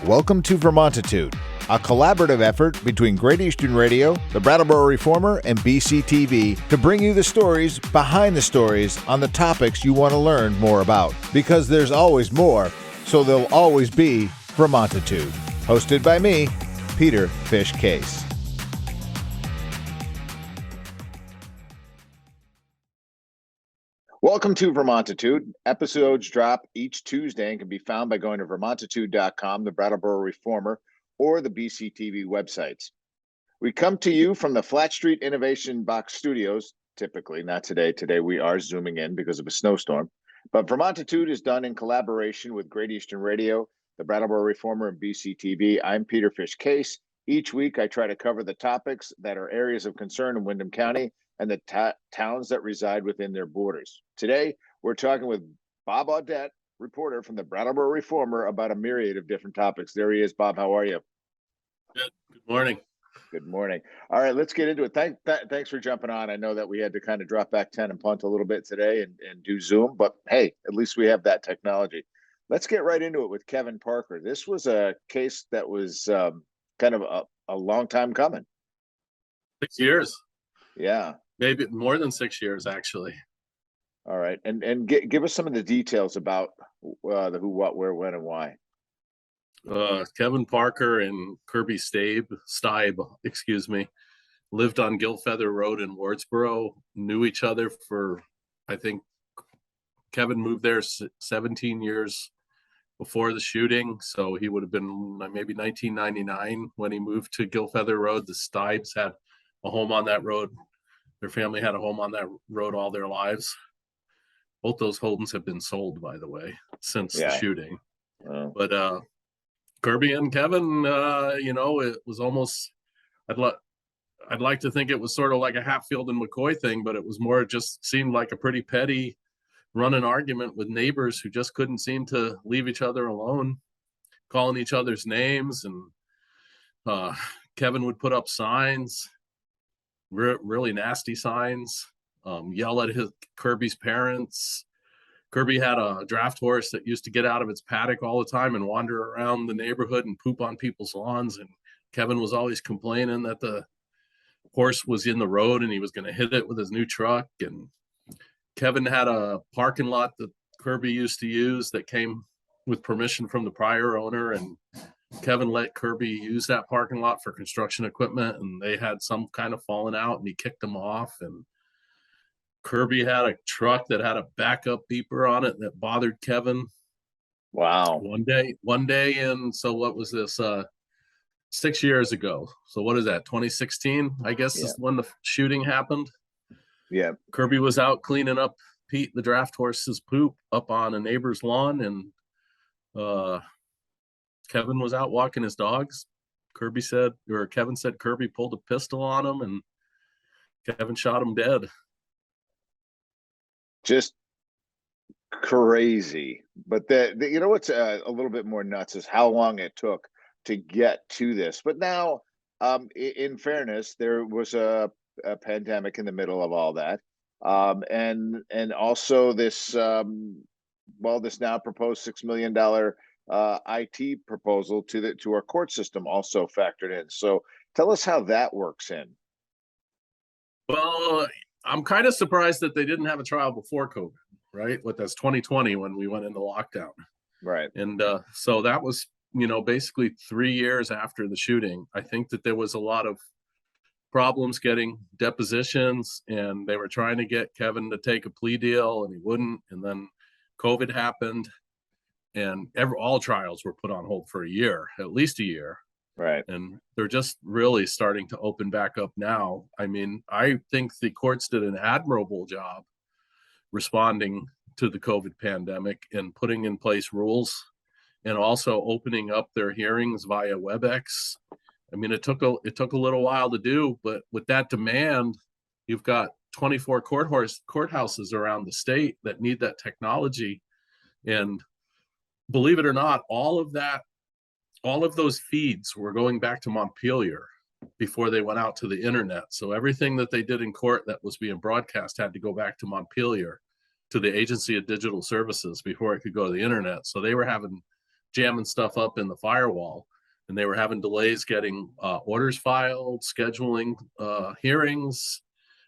Welcome to Vermontitude, a collaborative effort between Great Eastern Radio, the Brattleboro Reformer, and BCTV to bring you the stories behind the stories on the topics you want to learn more about. Because there's always more, so there'll always be Vermontitude. Hosted by me, Peter Fish Case. Welcome to Vermontitude. Episodes drop each Tuesday and can be found by going to vermontitude.com, the Brattleboro Reformer, or the BCTV websites. We come to you from the Flat Street Innovation Box Studios, typically, not today. Today we are zooming in because of a snowstorm. But Vermontitude is done in collaboration with Great Eastern Radio, the Brattleboro Reformer, and BCTV. I'm Peter Fish Case. Each week I try to cover the topics that are areas of concern in Windham County and the towns that reside within their borders. Today, we're talking with Bob Audette, reporter from the Brattleboro Reformer, about a myriad of different topics. There he is. Bob, how are you? Good morning. Good morning. All right, let's get into it. Thanks for jumping on. I know that we had to kind of drop back 10 and punt a little bit today and do Zoom, but hey, at least we have that technology. Let's get right into it with Kevin Parker. This was a case that was kind of a long time coming. 6 years. Yeah. Maybe more than 6 years, actually. All right. And give us some of the details about the who, what, where, when, and why. Kevin Parker and Kirby Stibe, lived on Gilfeather Road in Wardsboro, knew each other for, I think, Kevin moved there 17 years before the shooting. So he would have been maybe 1999 when he moved to Gilfeather Road. The Stibes had a home on that road. Their family had a home on that road all their lives. Both those homes have been sold, by the way, since the shooting. But Kirby and Kevin, it was almost, I'd like to think it was sort of like a Hatfield and McCoy thing, but it was more, just seemed like a pretty petty running argument with neighbors who just couldn't seem to leave each other alone, calling each other's names. And Kevin would put up signs, really nasty signs, yell at Kirby's parents. Kirby had a draft horse that used to get out of its paddock all the time and wander around the neighborhood and poop on people's lawns. And Kevin was always complaining that the horse was in the road and he was going to hit it with his new truck. And Kevin had a parking lot that Kirby used to use that came with permission from the prior owner, and Kevin let Kirby use that parking lot for construction equipment, and they had some kind of falling out and he kicked them off. And Kirby had a truck that had a backup beeper on it that bothered Kevin. Wow. One day in, so what was this, 6 years ago? So what is that, 2016, I guess, is when the shooting happened. Yeah. Kirby was out cleaning up Pete, the draft horse's poop, up on a neighbor's lawn, and Kevin was out walking his dogs. Kevin said Kirby pulled a pistol on him and Kevin shot him dead. Just crazy. But you know what's a little bit more nuts is how long it took to get to this. But now, in fairness, there was a pandemic in the middle of all that. And also this, this now proposed $6 million IT proposal to our court system also factored in. So tell us how that works in. Well, I'm kind of surprised that they didn't have a trial before COVID, right? That's 2020 when we went into lockdown. Right. And so that was, basically 3 years after the shooting. I think that there was a lot of problems getting depositions, and they were trying to get Kevin to take a plea deal and he wouldn't. And then COVID happened and all trials were put on hold for a year, at least a year. Right. And they're just really starting to open back up now. I mean, I think the courts did an admirable job responding to the COVID pandemic and putting in place rules and also opening up their hearings via WebEx. I mean, it took a little while to do, but with that demand, you've got 24 courthouses around the state that need that technology. And believe it or not, all of those feeds were going back to Montpelier before they went out to the internet. So everything that they did in court that was being broadcast had to go back to Montpelier, to the Agency of Digital Services, before it could go to the internet. So they were having jamming stuff up in the firewall, and they were having delays getting orders filed, scheduling hearings,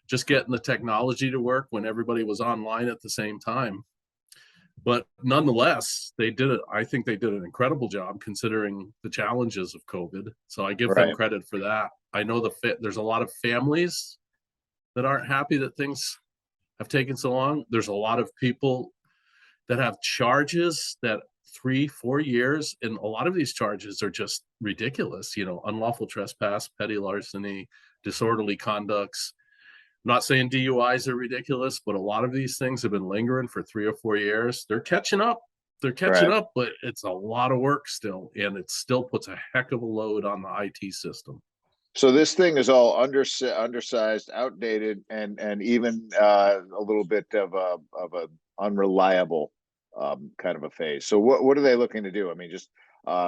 just getting the technology to work when everybody was online at the same time. But nonetheless, they did it. I think they did an incredible job considering the challenges of COVID. So I give them credit for that. I know there's a lot of families that aren't happy that things have taken so long. There's a lot of people that have charges that 3-4 years, and a lot of these charges are just ridiculous. Unlawful trespass, petty larceny, disorderly conducts. I'm not saying DUIs are ridiculous, but a lot of these things have been lingering for 3 or 4 years. They're catching up. But it's a lot of work still, and it still puts a heck of a load on the IT system. So this thing is all undersized, outdated, and even a little bit of a unreliable kind of a phase. So what are they looking to do? I mean, just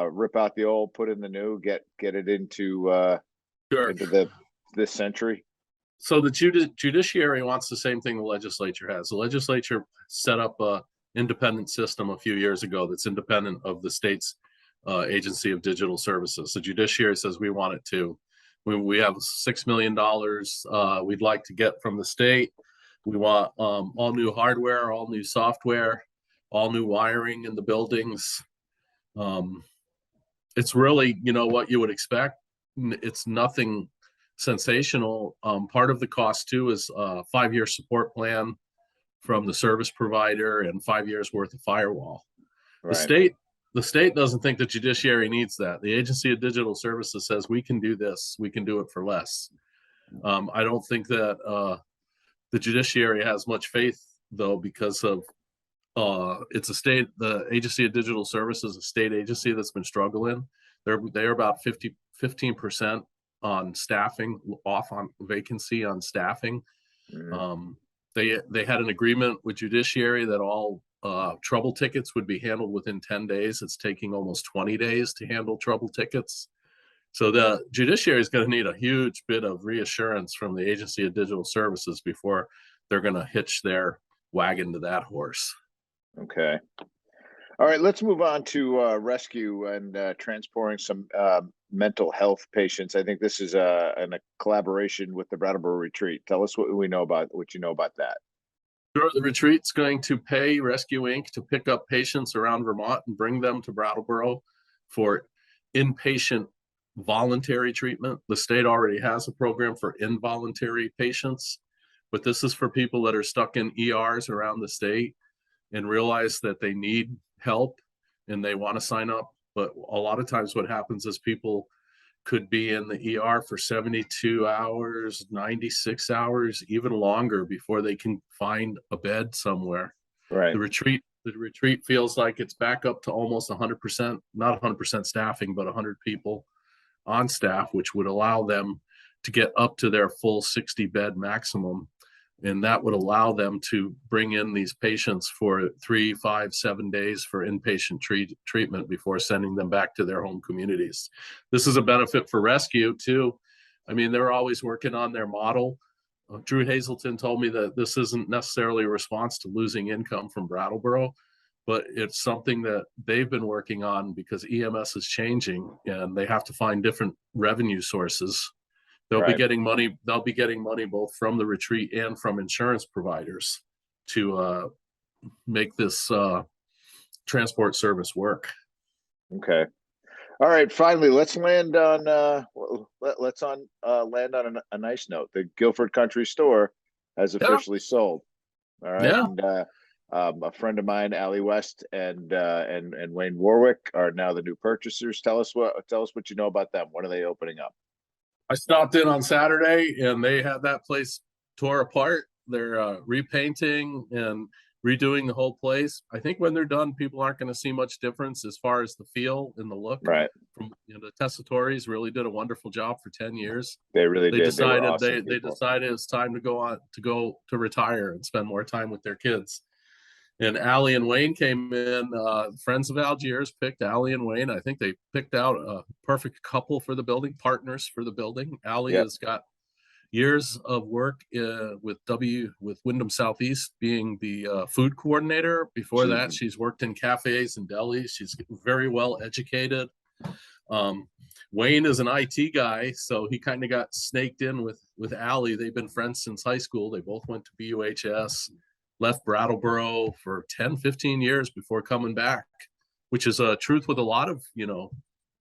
rip out the old, put in the new, get it into this century. So the judiciary wants the same thing the legislature has. The legislature set up a independent system a few years ago that's independent of the state's Agency of Digital Services. The judiciary says we want it too. We have $6 million we'd like to get from the state. We want all new hardware, all new software, all new wiring in the buildings. It's really, what you would expect. It's nothing sensational. Part of the cost too is a 5-year support plan from the service provider and 5 years worth of firewall. Right. The state doesn't think the judiciary needs that. The Agency of Digital Services says we can do this. We can do it for less. I don't think that the judiciary has much faith though, because of it's a state. The Agency of Digital Services is a state agency that's been struggling. They're about 15% on staffing, off on vacancy on staffing. Mm-hmm. They had an agreement with judiciary that all trouble tickets would be handled within 10 days. It's taking almost 20 days to handle trouble tickets. So the judiciary is going to need a huge bit of reassurance from the Agency of Digital Services before they're going to hitch their wagon to that horse. Okay. All right, let's move on to rescue and transporting some mental health patients. I think this is in a collaboration with the Brattleboro Retreat. Tell us what you know about that. Sure. The retreat's going to pay Rescue Inc. to pick up patients around Vermont and bring them to Brattleboro for inpatient voluntary treatment. The state already has a program for involuntary patients, but this is for people that are stuck in ERs around the state and realize that they need help and they want to sign up. But a lot of times what happens is people could be in the ER for 72 hours, 96 hours, even longer before they can find a bed somewhere. Right. The retreat feels like it's back up to almost 100%, not 100% staffing, but 100 people on staff, which would allow them to get up to their full 60 bed maximum. And that would allow them to bring in these patients for 3, 5, 7 days for inpatient treatment before sending them back to their home communities. This is a benefit for rescue too. I mean, they're always working on their model. Drew Hazelton told me that this isn't necessarily a response to losing income from Brattleboro, but it's something that they've been working on because EMS is changing and they have to find different revenue sources. They'll be getting money. They'll be getting money both from the retreat and from insurance providers to make this transport service work. Okay. All right. Finally, let's land on land on a nice note. The Guilford Country Store has officially sold. All right. Yeah. And a friend of mine, Allie West and Wayne Warwick, are now the new purchasers. Tell us what you know about them. When are they opening up? I stopped in on Saturday and they had that place tore apart. They're repainting and redoing the whole place. I think when they're done, people aren't going to see much difference as far as the feel and the look. Right. From the Tessitories really did a wonderful job for 10 years. They really did. Decided they decided it's time to go to retire and spend more time with their kids. And Allie and Wayne came in, friends of Algiers picked Allie and Wayne. I think they picked out a perfect couple for the building, partners for the building. Allie has got years of work with Wyndham Southeast, being the food coordinator. Before that, she's worked in cafes and delis. She's very well educated. Wayne is an IT guy, so he kind of got snaked in with Allie. They've been friends since high school. They both went to BUHS, left Brattleboro for 10, 15 years before coming back, which is a truth with a lot of,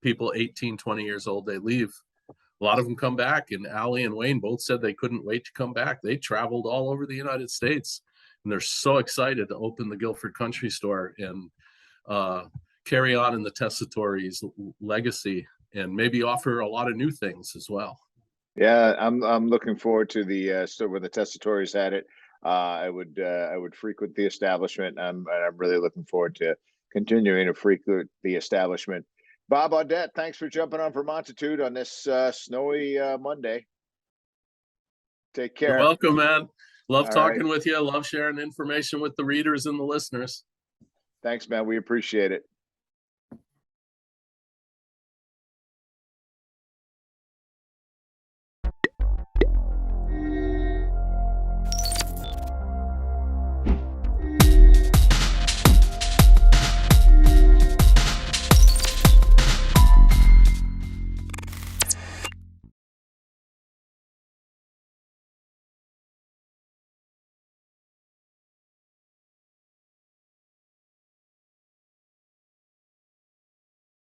people 18, 20 years old, they leave. A lot of them come back, and Allie and Wayne both said they couldn't wait to come back. They traveled all over the United States, and they're so excited to open the Guilford Country Store and carry on in the Tessitore's legacy and maybe offer a lot of new things as well. Yeah, I'm looking forward to the store where the Tessitore's had it. I would frequent the establishment. I'm really looking forward to continuing to frequent the establishment. Bob Audette, thanks for jumping on Vermontitude on this snowy Monday. Take care. You're welcome, man. Love All talking right. with you. Love sharing information with the readers and the listeners. Thanks, man. We appreciate it.